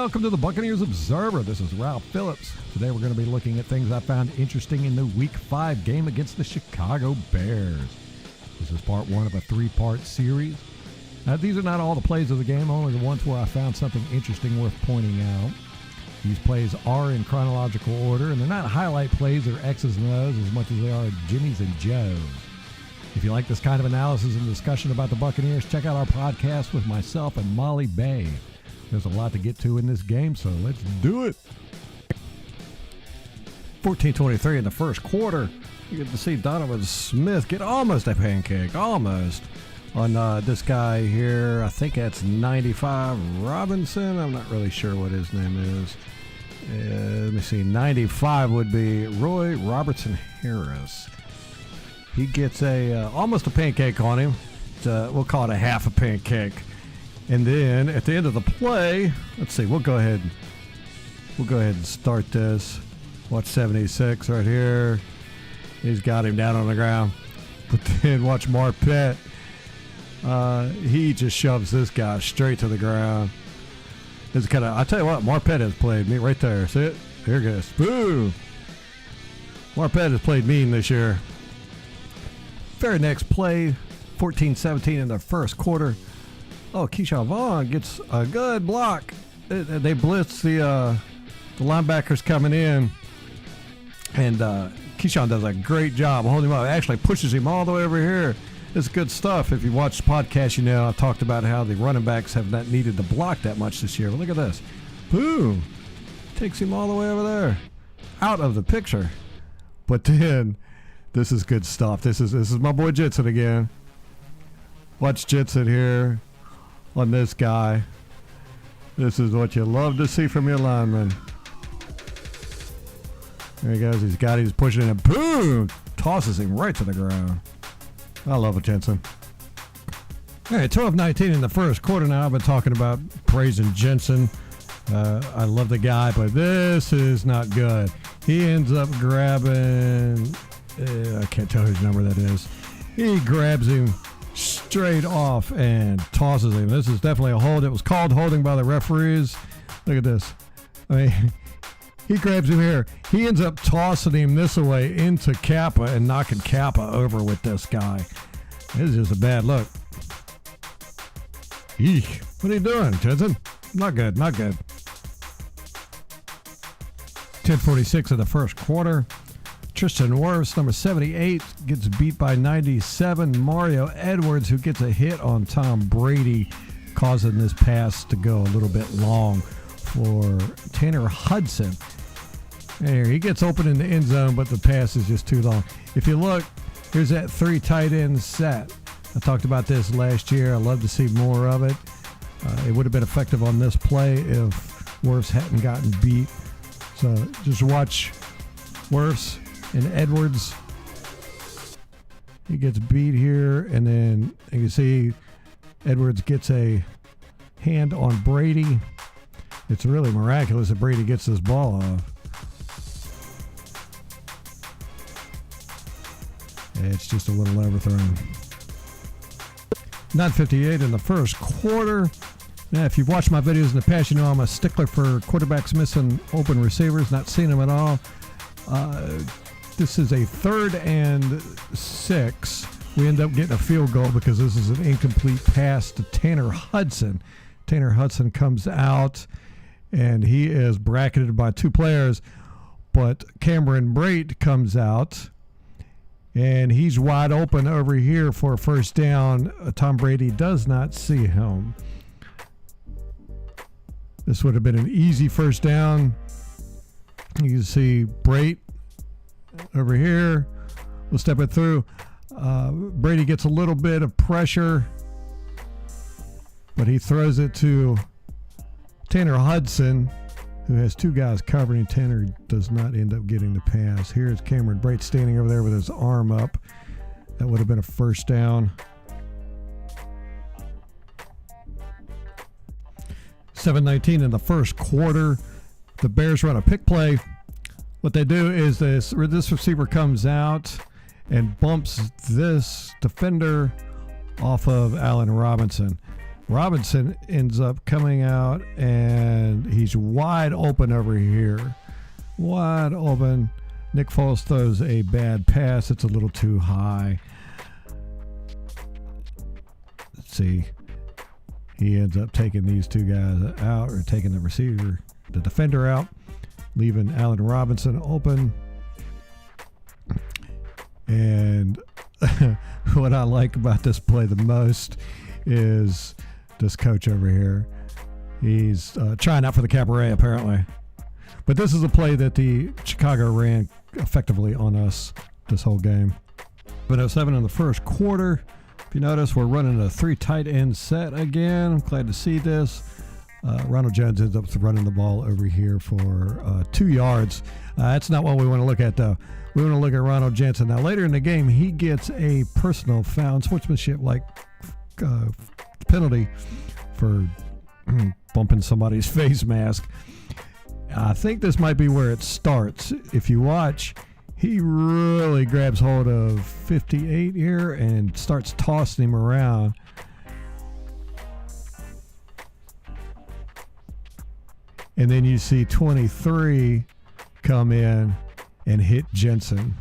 welcome to the Buccaneers Observer. This is Ralph Phillips. Today we're going to be looking at things I found interesting in the Week 5 game against the Chicago Bears. This is part one of a three-part series. Now, these are not all the plays of the game, only the ones where I found something interesting worth pointing out. These plays are in chronological order, and they're not highlight plays or X's and O's as much as they are Jimmies and Joe's. If you like this kind of analysis and discussion about the Buccaneers, check out our podcast with myself and Molly Bay. There's a lot to get to in this game, so let's do it. 14-23 in the first quarter. You get to see Donovan Smith get almost a pancake, almost, on this guy here. I think that's 95 Robinson. I'm not really sure what his name is. Let me see. 95 would be Roy Robertson Harris. He gets almost a pancake on him. We'll call it a half a pancake. And then at the end of the play, let's see, we'll go ahead and start this. Watch 76 right here. He's got him down on the ground. But then watch Marpet. He just shoves this guy straight to the ground. It's kind of, I tell you what, Marpet has played me right there. See it? Here it goes. Boom. Marpet has played mean this year. Very next play, 14-17 in the first quarter. Oh, Keyshawn Vaughn gets a good block. They blitz the linebackers coming in, and Keyshawn does a great job holding him up. Actually pushes him all the way over here. It's good stuff. If you watch the podcast, you know I talked about how the running backs have not needed to block that much this year. But look at this. Boom. Takes him all the way over there. Out of the picture. But then, this is good stuff. This is my boy Jensen again. Watch Jensen here. On this guy. This is what you love to see from your lineman. There he goes. He's pushing him. Boom! Tosses him right to the ground. I love it, Jensen. All right, 12-19 in the first quarter now. I've been talking about praising Jensen. I love the guy, but this is not good. He ends up grabbing... I can't tell whose number that is. He grabs him straight off and tosses him. This is definitely a hold. It was called holding by the referees. Look at this. I mean, he grabs him here. He ends up tossing him this way into Kappa and knocking Kappa over with this guy. This is just a bad look. Eek. What are you doing, Jensen? Not good, not good. 10:46 of the first quarter. Tristan Wirfs, number 78, gets beat by 97. Mario Edwards, who gets a hit on Tom Brady, causing this pass to go a little bit long for Tanner Hudson. There, he gets open in the end zone, but the pass is just too long. If you look, here's that 3 tight end set. I talked about this last year. I'd love to see more of it. It would have been effective on this play if Wirfs hadn't gotten beat. So just watch Wirfs and Edwards. He gets beat here, and then you can see Edwards gets a hand on Brady. It's really miraculous that Brady gets this ball off. It's just a little overthrown. 9:58 in the first quarter. Now, if you've watched my videos in the past, you know I'm a stickler for quarterbacks missing open receivers, not seeing them at all. This is a 3rd and 6. We end up getting a field goal because this is an incomplete pass to Tanner Hudson. Tanner Hudson comes out, and he is bracketed by 2 players. But Cameron Brate comes out, and he's wide open over here for a first down. Tom Brady does not see him. This would have been an easy first down. You can see Brate over here. We'll step it through. Brady gets a little bit of pressure, but he throws it to Tanner Hudson, who has 2 guys covering. Tanner does not end up getting the pass. Here's Cameron Brate standing over there with his arm up. That would have been a first down. 7:19 in the first quarter. The Bears run a pick play. What they do is this receiver comes out and bumps this defender off of Allen Robinson. Robinson ends up coming out, and he's wide open over here. Wide open. Nick Foles throws a bad pass. It's a little too high. Let's see. He ends up taking these two guys out, or taking the receiver, the defender out, leaving Allen Robinson open. And what I like about this play the most is this coach over here. He's trying out for the cabaret, apparently. But this is a play that the Chicago ran effectively on us this whole game. 7:07 in the first quarter. If you notice, we're running a 3 tight end set again. I'm glad to see this. Ronald Jones ends up running the ball over here for 2 yards. That's not what we want to look at, though. We want to look at Ronald Jensen. Now, later in the game, he gets a personal foul, sportsmanship-like penalty for bumping somebody's face mask. I think this might be where it starts. If you watch, he really grabs hold of 58 here and starts tossing him around. And then you see 23 come in and hit Jensen.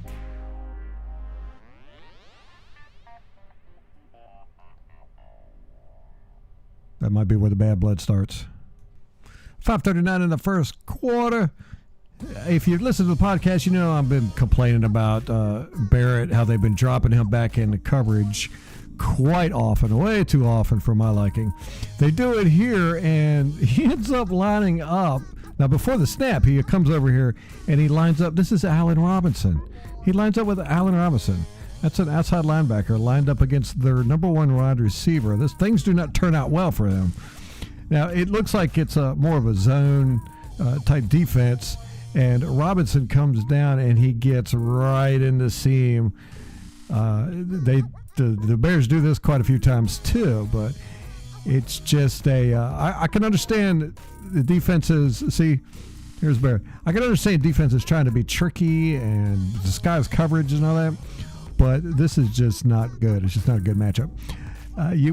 That might be where the bad blood starts. 5:39 in the first quarter. If you've listened to the podcast, you know I've been complaining about Barrett, how they've been dropping him back into coverage quite often, way too often for my liking. They do it here, and he ends up lining up. Now, before the snap, he comes over here, and he lines up. This is Allen Robinson. He lines up with Allen Robinson. That's an outside linebacker lined up against their number one wide receiver. Things do not turn out well for them. Now, it looks like it's more of a zone type defense, and Robinson comes down, and he gets right in the seam. The Bears do this quite a few times too, but it's just I can understand the defenses. See, here's Bear. I can understand defenses trying to be tricky and disguise coverage and all that, but this is just not good. It's just not a good matchup.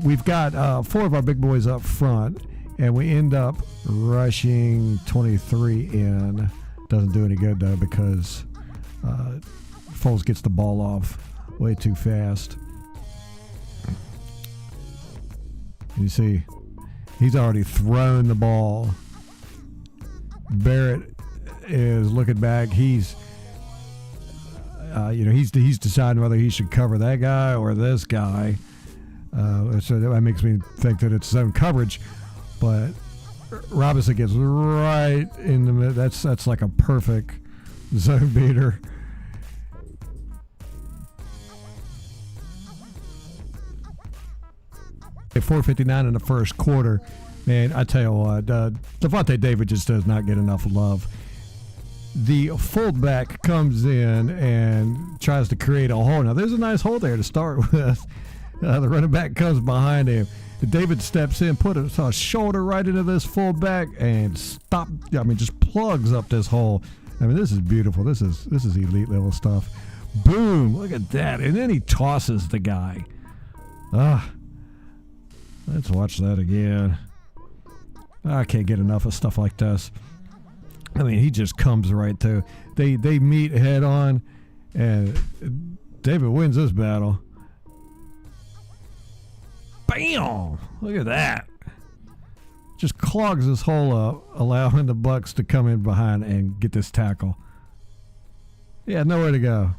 We've got 4 of our big boys up front, and we end up rushing 23 in. Doesn't do any good, though, because Foles gets the ball off way too fast. You see, he's already thrown the ball. Barrett is looking back. He's deciding whether he should cover that guy or this guy. So that makes me think that it's zone coverage. But Robinson gets right in the middle. That's like a perfect zone beater. At 4:59 in the first quarter, man, I tell you what, Devontae David just does not get enough love. The fullback comes in and tries to create a hole. Now, there's a nice hole there to start with. The running back comes behind him. David steps in, put a shoulder right into this fullback, and just plugs up this hole. I mean, this is beautiful. This is elite level stuff. Boom! Look at that. And then he tosses the guy. Let's watch that again. I can't get enough of stuff like this. I mean, he just comes right through. They meet head on, and David wins this battle. Bam! Look at that. Just clogs this hole up, allowing the Bucs to come in behind and get this tackle. Yeah, nowhere to go.